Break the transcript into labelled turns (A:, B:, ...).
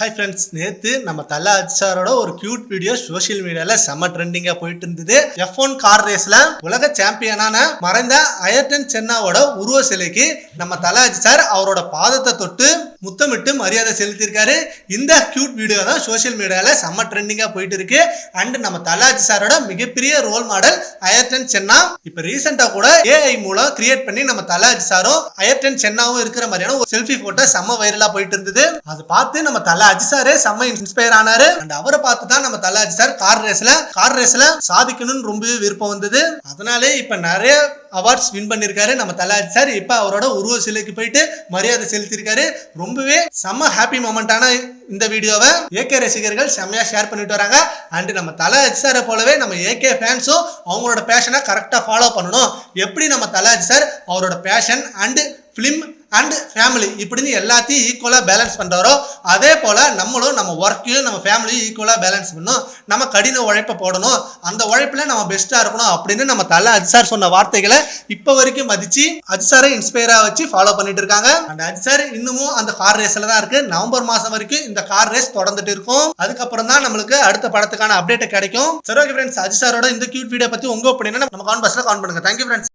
A: Hi friends, நேற்று நம்ம தல அஜிசாரோட ஒரு கியூட் வீடியோ சோசியல் மீடியால செம்ம ட்ரெண்டிங்கா போயிட்டு இருந்தது. F1 கார் ரேஸ்ல உலக சாம்பியனான மறைந்த அயர்டன் சென்னாவோட உருவ சிலைக்கு நம்ம தல அஜிசார் அவரோட பாதத்தை தொட்டு முத்தமிட்டு மரியாதை செலுத்தியிருக்காரு. இந்த கியூட் வீடியோ தான் சோசியல் மீடியால செம்ம ட்ரெண்டிங்கா போயிட்டு இருக்கு. அண்ட் நம்ம தல அஜிசாரோட மிகப்பெரிய ரோல் மாடல் அயர்டன் சென்னா இப்ப ரீசெண்டா கூட AI மூலம் கிரியேட் பண்ணி நம்ம தல அஜிசாரும் அயர்டன் சென்னாவும் இருக்கிற மாதிரியான ஒரு செல்ஃபி போட்டோ செம்ம வைரலா போயிட்டு இருந்தது. அதை பார்த்து நம்ம தல அஜிசாரே செம்ம இன்ஸ்பயர் ஆனாரு. அண்ட் அவரை பார்த்து தான் நம்ம தல அஜிசார் கார் ரேஸ்ல சாதிக்கணும்னு ரொம்பவே விருப்பம் வந்தது. அதனாலே இப்ப நிறைய அவார்ட்ஸ் வின் பண்ணிருக்காரு நம்ம தல அஜிசார். இப்ப அவரோட உருவ சிலைக்கு போயிட்டு மரியாதை செலுத்திருக்காரு. ரொம்பவே செம்ம ஹாப்பி மொமெண்டான இந்த வீடியோவை AK ரசிகர்கள் செம்மையா ஷேர் பண்ணிட்டு வராங்க. அண்ட் நம்ம தல அஜிசாரை போலவே நம்ம AK ஃபேன்ஸும் அவங்களோட பேஷனை கரெக்டா ஃபாலோ பண்ணணும். எப்படி நம்ம தல அஜிசார் அவரோட passion and film and family இப்படின்னு எல்லாத்தையும் ஈக்குவலா பேலன்ஸ் பண்றாரோ அதே போல நம்மளும் நம்ம ஒர்க்கையும் நம்ம ஃபேமிலியும் ஈக்குவலா பேலன்ஸ் பண்ணணும். நம்ம கடின உழைப்பை போடணும். அந்த உழைப்புல நம்ம பெஸ்டா இருக்கணும் அப்படின்னு நம்ம தல அஜிசார் சொன்ன வார்த்தைகளை இப்ப வரைக்கும் மதிச்சு அஜிசாரை இன்ஸ்பயரா வச்சு ஃபாலோ பண்ணிட்டு இருக்காங்க. அண்ட் அஜிசார் இன்னமும் அந்த கார் ரேஸ்ல தான் இருக்கு. நவம்பர் மாசம் வரைக்கும் இந்த கார் ரேஸ் தொடர்ந்துட்டு இருக்கும். அதுக்கப்புறம் தான் நம்மளுக்கு அடுத்த படத்துக்கான அப்டேட் கிடைக்கும். சரி, ஓகே ஃப்ரெண்ட்ஸ், அஜிசாரோட இந்த கியூட் வீடியோ பத்தி உங்க ஒப்பீனியனை நம்ம கமெண்ட் பாக்ஸ்ல கமெண்ட் பண்ணுங்க. Thank you friends.